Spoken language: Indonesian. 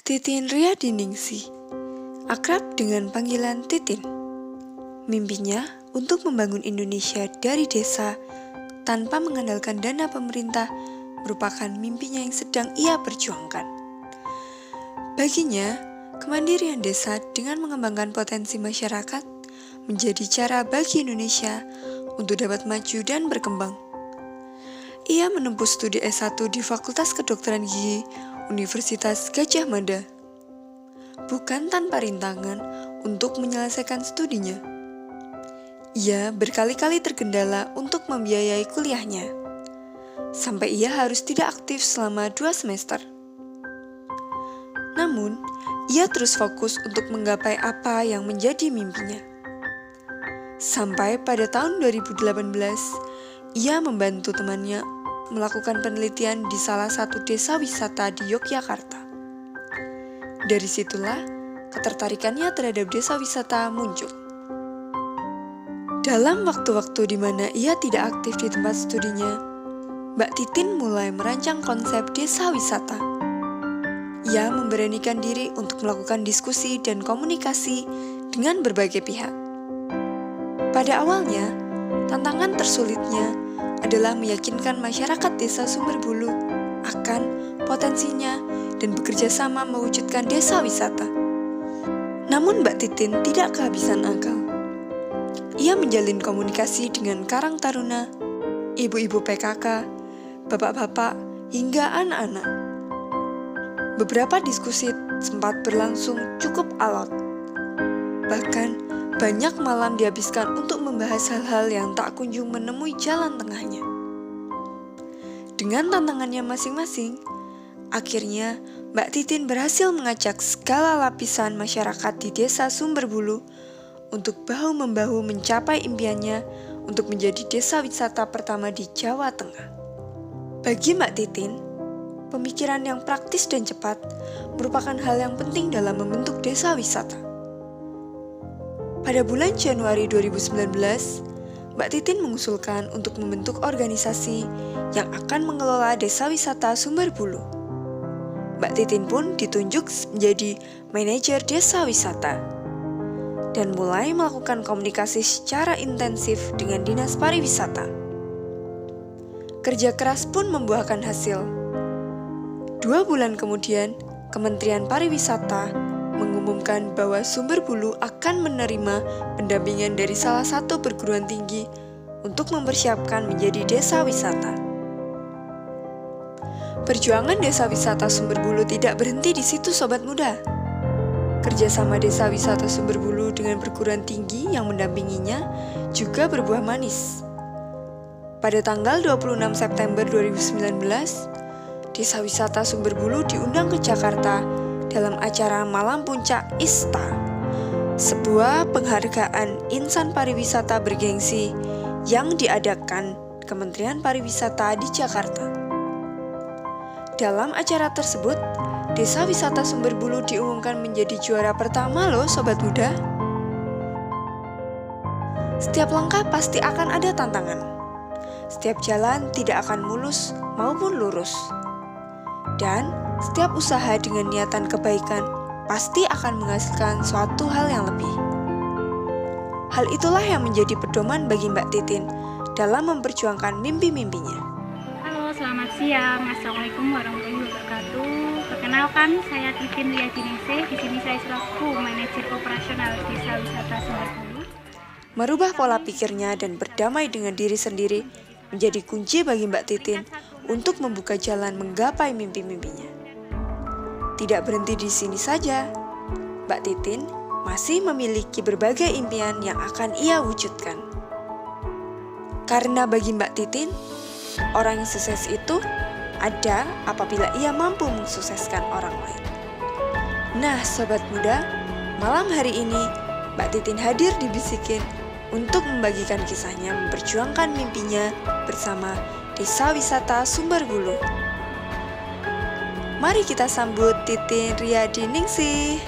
Titin Riyadiningsih, akrab dengan panggilan Titin. Mimpinya untuk membangun Indonesia dari desa tanpa mengandalkan dana pemerintah merupakan mimpinya yang sedang ia perjuangkan. Baginya, kemandirian desa dengan mengembangkan potensi masyarakat menjadi cara bagi Indonesia untuk dapat maju dan berkembang. Ia menempuh studi S1 di Fakultas Kedokteran Gigi Universitas Gadjah Mada. Bukan tanpa rintangan untuk menyelesaikan studinya. Ia berkali-kali terkendala untuk membiayai kuliahnya, sampai ia harus tidak aktif selama 2 semester. Namun, ia terus fokus untuk menggapai apa yang menjadi mimpinya. Sampai pada tahun 2018, ia membantu temannya melakukan penelitian di salah satu desa wisata di Yogyakarta. Dari situlah, ketertarikannya terhadap desa wisata muncul. Dalam waktu-waktu di mana ia tidak aktif di tempat studinya, Mbak Titin mulai merancang konsep desa wisata. Ia memberanikan diri untuk melakukan diskusi dan komunikasi dengan berbagai pihak. Pada awalnya, tantangan tersulitnya adalah meyakinkan masyarakat desa Sumberbulu akan potensinya dan bekerja sama mewujudkan desa wisata. Namun Mbak Titin tidak kehabisan akal. Ia menjalin komunikasi dengan Karang Taruna, ibu-ibu PKK, bapak-bapak, hingga anak-anak. Beberapa diskusi sempat berlangsung cukup alot. Bahkan, banyak malam dihabiskan untuk membahas hal-hal yang tak kunjung menemui jalan tengahnya. Dengan tantangannya masing-masing, akhirnya Mbak Titin berhasil mengajak segala lapisan masyarakat di desa Sumberbulu untuk bahu-membahu mencapai impiannya untuk menjadi desa wisata pertama di Jawa Tengah. Bagi Mbak Titin, pemikiran yang praktis dan cepat merupakan hal yang penting dalam membentuk desa wisata. Pada bulan Januari 2019, Mbak Titin mengusulkan untuk membentuk organisasi yang akan mengelola desa wisata Sumberbulu. Mbak Titin pun ditunjuk menjadi manajer desa wisata dan mulai melakukan komunikasi secara intensif dengan Dinas Pariwisata. Kerja keras pun membuahkan hasil. 2 bulan kemudian, Kementerian Pariwisata mengumumkan bahwa Sumberbulu akan menerima pendampingan dari salah satu perguruan tinggi untuk mempersiapkan menjadi desa wisata. Perjuangan desa wisata Sumberbulu tidak berhenti di situ, sobat muda. Kerjasama desa wisata Sumberbulu dengan perguruan tinggi yang mendampinginya juga berbuah manis. Pada tanggal 26 September 2019, desa wisata Sumberbulu diundang ke Jakarta dalam acara Malam Puncak ISTA, sebuah penghargaan insan pariwisata bergengsi yang diadakan Kementerian Pariwisata di Jakarta. Dalam acara tersebut, desa wisata Sumberbulu diumumkan menjadi juara pertama loh sobat muda. Setiap langkah pasti akan ada tantangan. Setiap jalan tidak akan mulus maupun lurus. Dan setiap usaha dengan niatan kebaikan pasti akan menghasilkan suatu hal yang lebih. Hal itulah yang menjadi pedoman bagi Mbak Titin dalam memperjuangkan mimpi-mimpinya. Halo, selamat siang. Assalamualaikum warahmatullahi wabarakatuh. Perkenalkan, saya Titin Riyadiningsih. Di sini saya selaku manajer operasional Desa Wisata Sumberbulu. Merubah pola pikirnya dan berdamai dengan diri sendiri menjadi kunci bagi Mbak Titin untuk membuka jalan menggapai mimpi-mimpinya. Tidak berhenti di sini saja, Mbak Titin masih memiliki berbagai impian yang akan ia wujudkan. Karena bagi Mbak Titin, orang yang sukses itu ada apabila ia mampu mensukseskan orang lain. Nah, sobat muda, malam hari ini Mbak Titin hadir di Bisikin untuk membagikan kisahnya memperjuangkan mimpinya bersama Desa Wisata Sumberbulu. Mari kita sambut Titin Riyadiningsih.